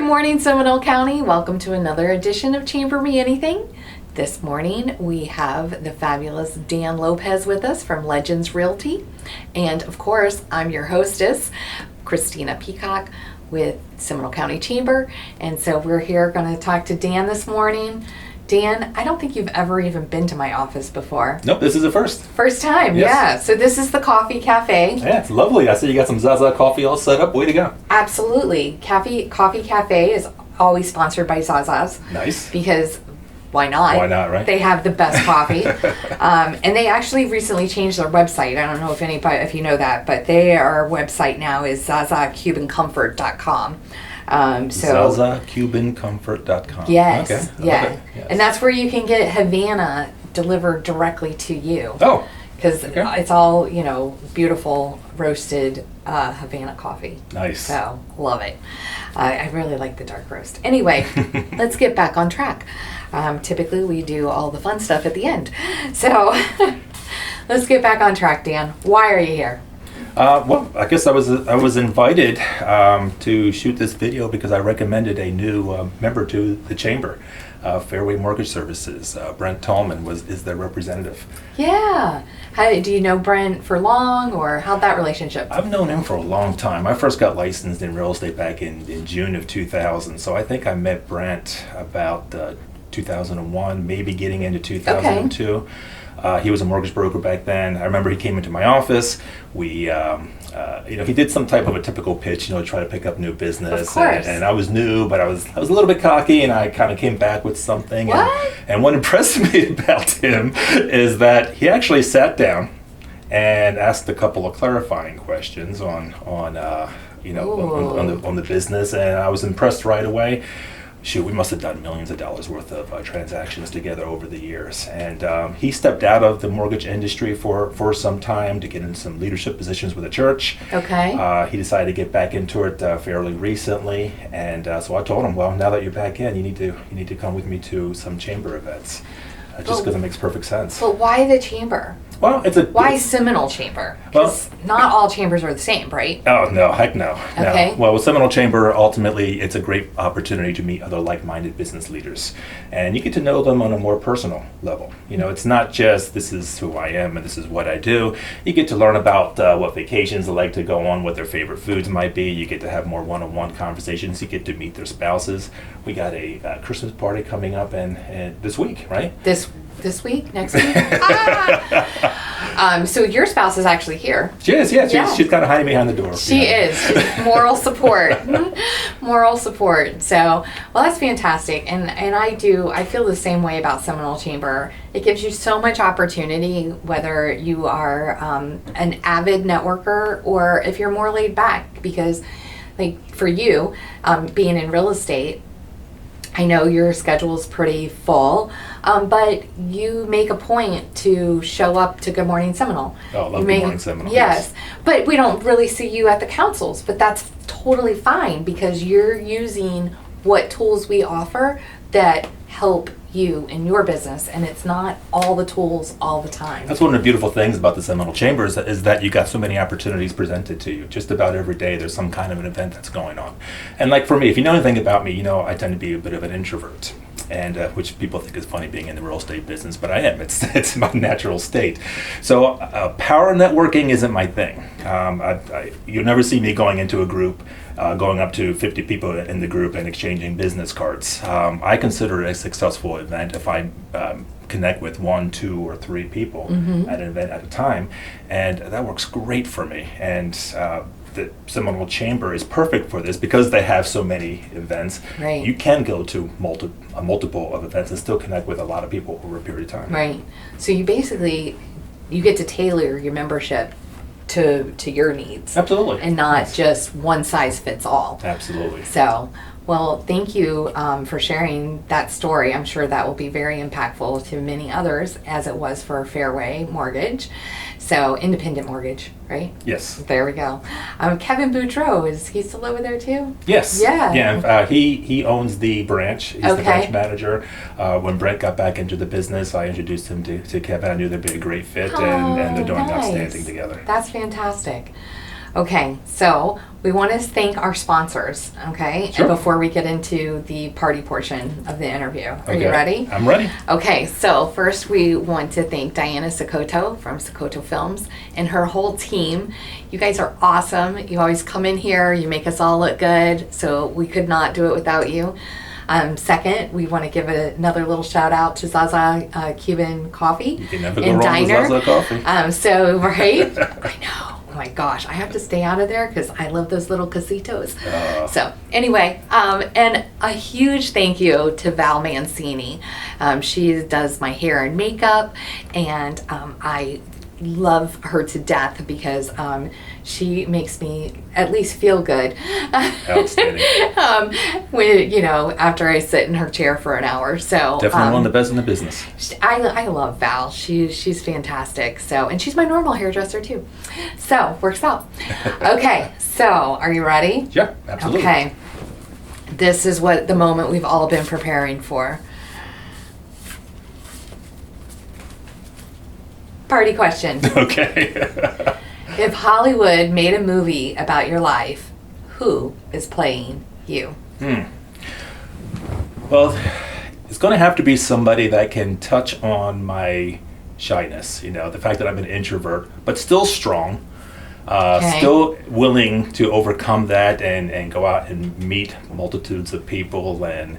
Good morning, Seminole County. Welcome to another edition of Chamber Me Anything. This morning we have the fabulous Dan Lopez with us from Legends Realty. And of course, I'm your hostess, Christina Peacock with Seminole County Chamber. And so we're here going to talk to Dan this morning. Dan, I don't think you've ever even been to my office before. Nope, this is the first. First time, Yes. Yeah. So this is the Coffee Cafe. Yeah, it's lovely. I see you got some Zaza coffee all set up. Way to go. Absolutely. Coffee Cafe is always sponsored by Zaza's. Nice. Because why not? Why not, right? They have the best coffee. And they actually recently changed their website. I don't know if you know that, but our website now is zazacubancomfort.com. ZazaCubanComfort.com. Yes, Okay. yeah. Yes. And that's where you can get Havana delivered directly to you. Oh. Because Okay. it's all, beautiful roasted Havana coffee. Nice. So, love it. I really like the dark roast. Anyway, let's get back on track. Typically, we do all the fun stuff at the end. So, let's get back on track, Dan. Why are you here? Well, I guess I was invited to shoot this video because I recommended a new member to the chamber, Fairway Mortgage Services. Brent Tallman is their representative. Yeah. Do you know Brent for long, or how'd that relationship? I've known him for a long time. I first got licensed in real estate back in June of 2000, so I think I met Brent about 2001, maybe getting into 2002. Okay. He was a mortgage broker back then. I remember he came into my office. We, he did some type of a typical pitch, to try to pick up new business. Of course. And I was new, but I was a little bit cocky, and I kind of came back with something. What? And what impressed me about him is that he actually sat down and asked a couple of clarifying questions on the business, and I was impressed right away. Shoot, we must have done millions of dollars worth of transactions together over the years. And he stepped out of the mortgage industry for some time to get into some leadership positions with the church. Okay. He decided to get back into it fairly recently, and so I told him, well, now that you're back in, you need to come with me to some chamber events, just because it makes perfect sense. But why the chamber? Well, Why Seminole Chamber? Because not all chambers are the same, right? Oh, no, heck no. Okay. No. Well, with Seminole Chamber, ultimately, it's a great opportunity to meet other like-minded business leaders. And you get to know them on a more personal level. It's not just, this is who I am and this is what I do. You get to learn about what vacations they like to go on, what their favorite foods might be. You get to have more one-on-one conversations. You get to meet their spouses. We got a Christmas party coming up and this week, right? This week? Next week? So your spouse is actually here. She is, yeah. She's kind of hiding behind the door. She is. She's moral support. Moral support. So, well, that's fantastic. And I feel the same way about Seminole Chamber. It gives you so much opportunity, whether you are an avid networker or if you're more laid back. Because, like, for you, being in real estate, I know your schedule is pretty full, but you make a point to show up to Good Morning Seminole. Oh, I love Good Morning Seminole. Yes, but we don't really see you at the councils, but that's totally fine because you're using what tools we offer that help you in your business, and it's not all the tools all the time. That's one of the beautiful things about the Seminole Chamber is that you got so many opportunities presented to you. Just about every day there's some kind of an event that's going on. And like for me, if you know anything about me, I tend to be a bit of an introvert, and which people think is funny being in the real estate business, but I am. It's my natural state. So power networking isn't my thing. You'll never see me going into a group, going up to 50 people in the group and exchanging business cards. I consider it a successful event if I connect with 1, 2, or 3 people at an event at a time, and that works great for me. And the Seminole Chamber is perfect for this because they have so many events. Right. You can go to multiple of events and still connect with a lot of people over a period of time. Right. So you get to tailor your membership to your needs. Absolutely. And not just one size fits all. Absolutely. So, well, thank you for sharing that story. I'm sure that will be very impactful to many others, as it was for Fairway Mortgage. So, independent mortgage, right? Yes. There we go. Kevin Boudreau, is he still over there too? Yes. Yeah. Yeah. He owns the branch. He's the Okay. branch manager. When Brent got back into the business, I introduced him to Kevin. I knew they'd be a great fit, and they're doing nice. outstanding together. That's fantastic. Okay, so we want to thank our sponsors, okay? Sure. And before we get into the party portion of the interview. Are you Okay. ready? I'm ready. Okay, so first we want to thank Diana Sacato from Sacato Films and her whole team. You guys are awesome. You always come in here, you make us all look good, so we could not do it without you. Second, we want to give another little shout out to Zaza Cuban Coffee You can never go and wrong with Diner. Zaza Coffee. So, right? I know. Oh my gosh, I have to stay out of there because I love those little casitos. So anyway, and a huge thank you to Val Mancini. She does my hair and makeup, and I love her to death because she makes me at least feel good. Outstanding. After I sit in her chair for an hour. So Definitely one of the best in the business. I love Val. She's fantastic. So, and she's my normal hairdresser too. So works out. Okay, so are you ready? Yeah, absolutely. Okay. This is what the moment we've all been preparing for. Party question. Okay. If Hollywood made a movie about your life, who is playing you? Well, it's going to have to be somebody that can touch on my shyness, the fact that I'm an introvert, but still strong, Okay. still willing to overcome that and go out and meet multitudes of people and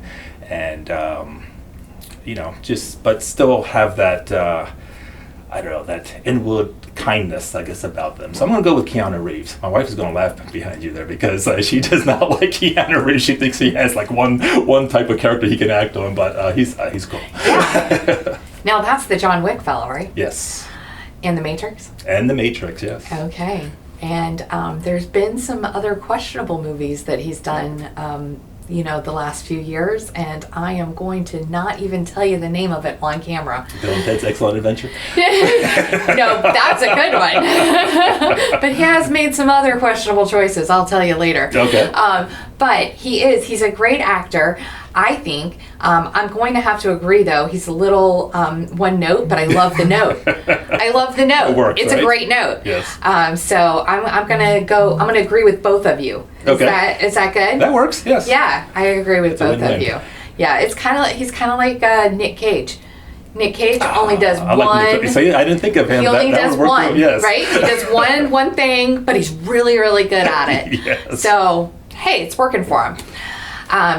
but still have that, that inward kindness, I guess, about them. So I'm going to go with Keanu Reeves. My wife is going to laugh behind you there because she does not like Keanu Reeves. She thinks he has like one type of character he can act on, but he's cool. Yeah. Now that's the John Wick fellow, right? Yes. And the Matrix? And The Matrix, yes. Okay. And there's been some other questionable movies that he's done, the last few years, and I am going to not even tell you the name of it on camera. Bill and Ted's Excellent Adventure. No, that's a good one. But he has made some other questionable choices. I'll tell you later. Okay. But he's a great actor, I think. I'm going to have to agree, though. He's a little one note, but I love the note. I love the note. It works, it's right? a great note. Yes. So I'm gonna agree with both of you. Okay. Is that good? That works, yes. Yeah, I agree with It's a both of win-win. you. Yeah, he's kind of like Nick Cage. Nick Cage only does I one. like Nick- See, I didn't think of him. He only that does would work one, well, yes. right? He does one thing, but he's really, really good at it. Yes. So, hey, it's working for him.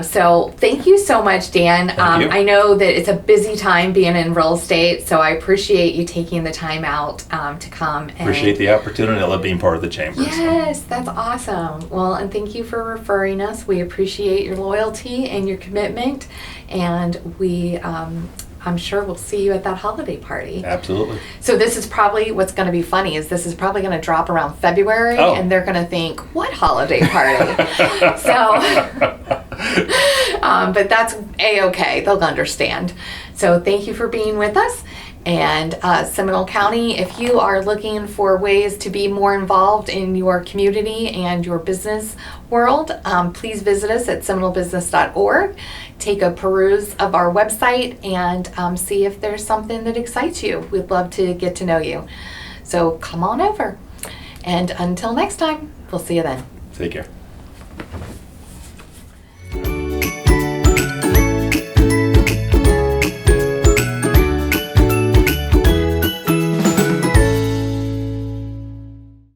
So thank you so much, Dan. Thank you. I know that it's a busy time being in real estate, so I appreciate you taking the time out to come. And Appreciate the opportunity. I love being part of the chambers. Yes, that's awesome. Well, and thank you for referring us. We appreciate your loyalty and your commitment, and we I'm sure we'll see you at that holiday party. Absolutely. So this is probably, what's going to be funny is this is probably going to drop around February, Oh. and they're going to think, what holiday party? But that's A-okay. They'll understand. So thank you for being with us. And Seminole County, if you are looking for ways to be more involved in your community and your business world, please visit us at seminolebusiness.org. Take a peruse of our website and see if there's something that excites you. We'd love to get to know you. So come on over. And until next time, we'll see you then. Take care.